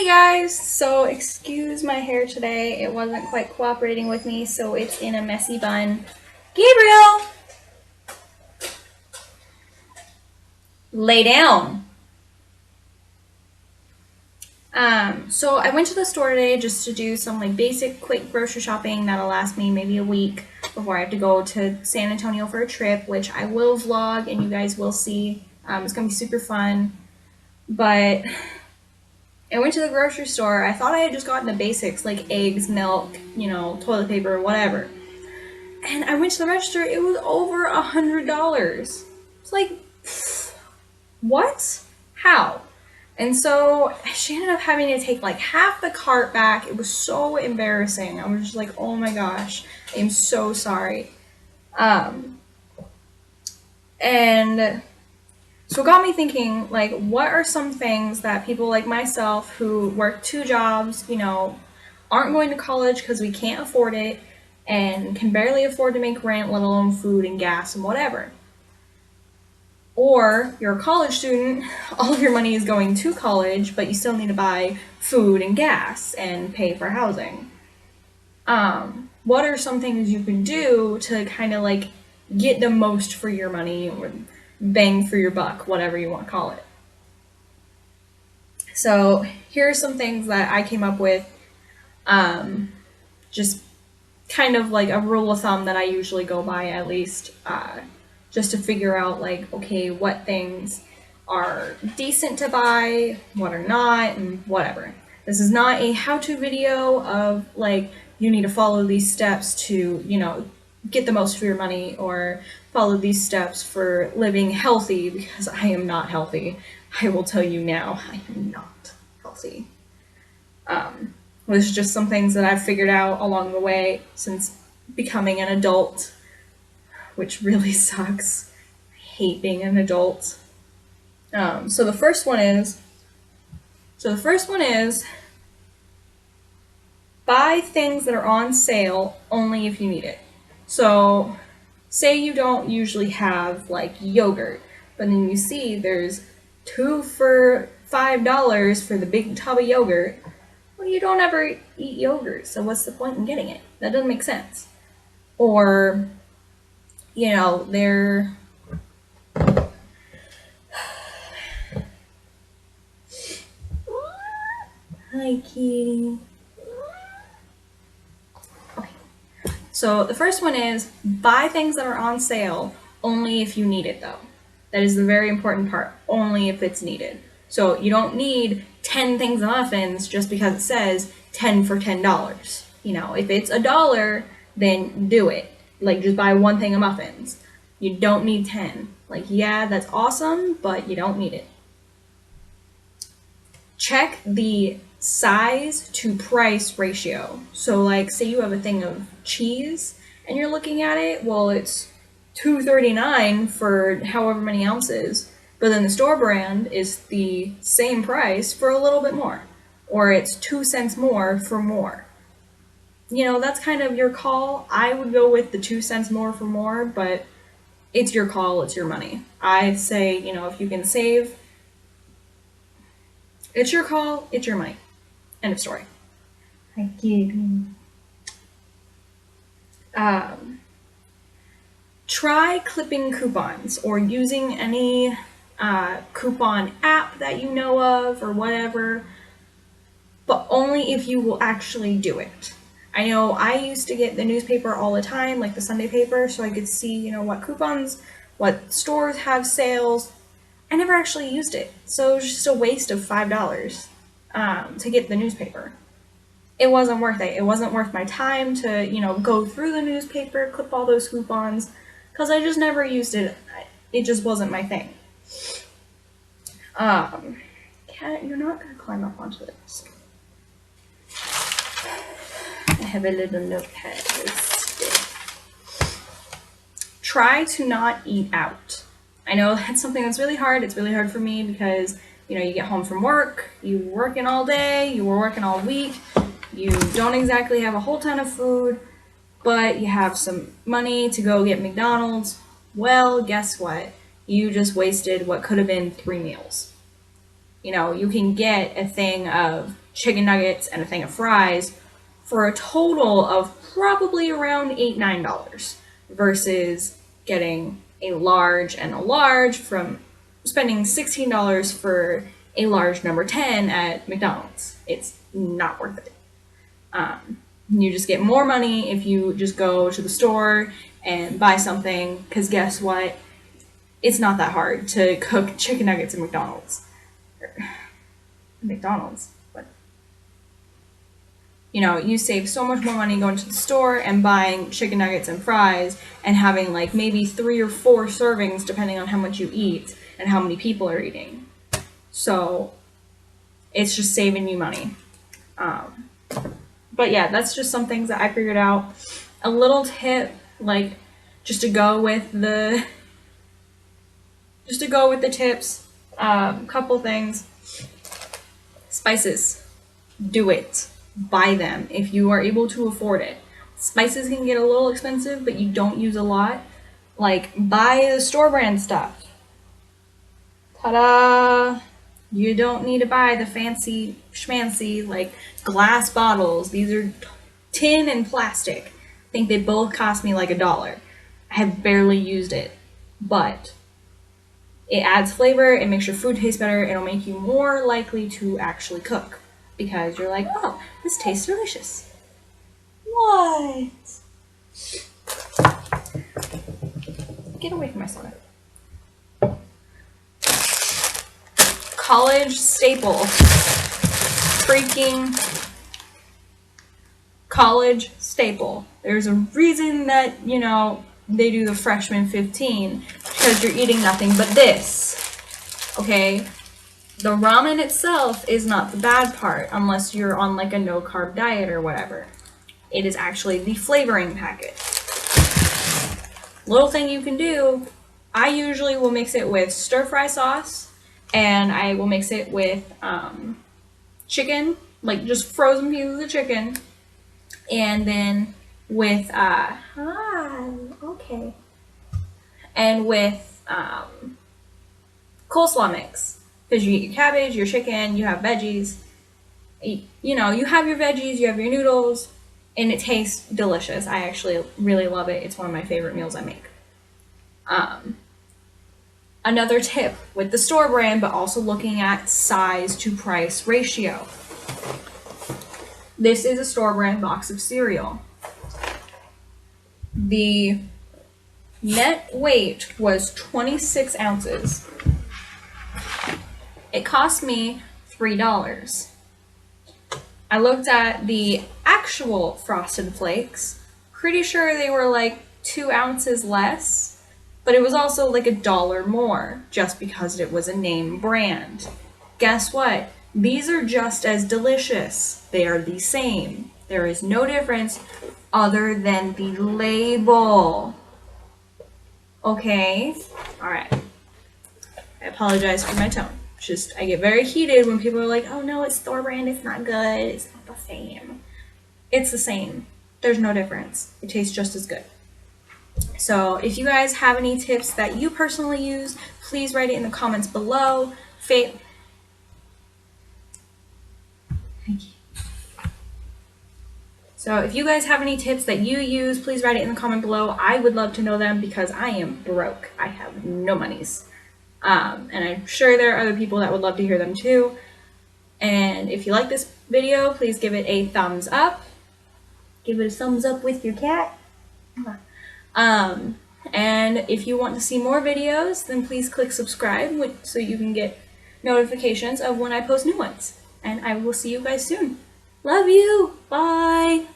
Hey guys! So, excuse my hair today. It wasn't quite cooperating with me, so it's in a messy bun. Gabriel! Lay down! So I went to the store today just to do some basic quick grocery shopping that'll last me maybe a week before I have to go to San Antonio for a trip, which I will vlog and you guys will see. It's gonna be super fun. But I went to the grocery store. I thought I had just gotten the basics like eggs, milk, toilet paper, whatever. And I went to the register, it was over $100. It's like, what? How? And so she ended up having to take like half the cart back. It was so embarrassing. I was just like, oh my gosh, I am so sorry. And so it got me thinking, like, what are some things that people like myself who work two jobs, aren't going to college because we can't afford it and can barely afford to make rent, let alone food and gas and whatever. Or you're a college student, all of your money is going to college, but you still need to buy food and gas and pay for housing. What are some things you can do to kind of like get the most for your money or bang for your buck, whatever you want to call it? So here are some things that I came up with, just kind of like a rule of thumb that I usually go by at least, just to figure out like, okay, what things are decent to buy, what are not, and whatever. This is not a how-to video of like, you need to follow these steps to, get the most for your money or follow these steps for living healthy, because I am not healthy. I will tell you now, I am not healthy. This is just some things that I've figured out along the way since becoming an adult, which really sucks. I hate being an adult. So the first one is buy things that are on sale only if you need it. So say you don't usually have like yogurt, but then you see there's 2 for $5 for the big tub of yogurt. Well, you don't ever eat yogurt, so what's the point in getting it? That doesn't make sense. Or, they're Hi, kitty. Okay. So the first one is buy things that are on sale only if you need it, though. That is the very important part. Only if it's needed. So you don't need 10 things of muffins just because it says 10 for $10. If it's $1, then do it. Like, just buy one thing of muffins. You don't need 10. Like, yeah, that's awesome, but you don't need it. Check the size to price ratio. So like, say you have a thing of cheese and you're looking at it, well, it's $2.39 for however many ounces, but then the store brand is the same price for a little bit more, or it's 2 cents more for more. That's kind of your call. I would go with the 2 cents more for more, but it's your call, it's your money. I'd say, if you can save, it's your call, it's your money. End of story. I get it. Try clipping coupons or using any coupon app that you know of or whatever, but only if you will actually do it. I know I used to get the newspaper all the time, like the Sunday paper, so I could see, what coupons, what stores have sales. I never actually used it, so it was just a waste of $5 to get the newspaper. It wasn't worth it. It wasn't worth my time to, go through the newspaper, clip all those coupons, because I just never used it. It just wasn't my thing. Cat, you're not going to climb up onto this. I have a little notepad. Try to not eat out. I know that's something that's really hard. It's really hard for me because, you get home from work, you were working all day, you were working all week, you don't exactly have a whole ton of food, but you have some money to go get McDonald's. Well, guess what? You just wasted what could have been 3 meals. You can get a thing of chicken nuggets, and a thing of fries for a total of probably around $8-9 versus getting a large and a large from spending $16 for a large number 10 at McDonald's. It's not worth it. You just get more money if you just go to the store and buy something, because guess what? It's not that hard to cook chicken nuggets at McDonald's. But you save so much more money going to the store and buying chicken nuggets and fries and having like maybe 3 or 4 servings depending on how much you eat and how many people are eating. So it's just saving you money. But yeah, that's just some things that I figured out. A little tip, like just to go with the tips, couple things. Spices. Do it. Buy them if you are able to afford it. Spices can get a little expensive, but you don't use a lot. Like, buy the store brand stuff. Ta-da! You don't need to buy the fancy schmancy, like, glass bottles. These are tin and plastic. I think they both cost me like $1. I have barely used it, but it adds flavor, it makes your food taste better, it'll make you more likely to actually cook because you're like, oh, this tastes delicious. What? Get away from my soda. College staple. Freaking college staple. There's a reason that, they do the freshman 15, because you're eating nothing but this. Okay? The ramen itself is not the bad part, unless you're on like a no-carb diet or whatever. It is actually the flavoring packet. Little thing you can do, I usually will mix it with stir-fry sauce, and I will mix it with chicken, like just frozen pieces of chicken, and then with and with coleslaw mix, because you eat your cabbage, your chicken, you have veggies, you have your veggies, you have your noodles, and it tastes delicious. I actually really love it. It's one of my favorite meals I make. Another tip with the store brand, but also looking at size to price ratio. This is a store brand box of cereal. The net weight was 26 ounces. It cost me $3. I looked at the actual Frosted Flakes. Pretty sure they were like 2 ounces less, but it was also like $1 more just because it was a name brand. Guess what? These are just as delicious. They are the same. There is no difference other than the label. Okay? Alright. I apologize for my tone. I get very heated when people are like, oh no, it's store brand, it's not good, it's not the same. It's the same. There's no difference. It tastes just as good. So if you guys have any tips that you personally use, please write it in the comments below. Thank you. So if you guys have any tips that you use, please write it in the comment below. I would love to know them because I am broke. I have no monies. And I'm sure there are other people that would love to hear them too. And if you like this video, please give it a thumbs up. Give it a thumbs up with your cat. And if you want to see more videos, then please click subscribe so you can get notifications of when I post new ones. And I will see you guys soon. Love you. Bye.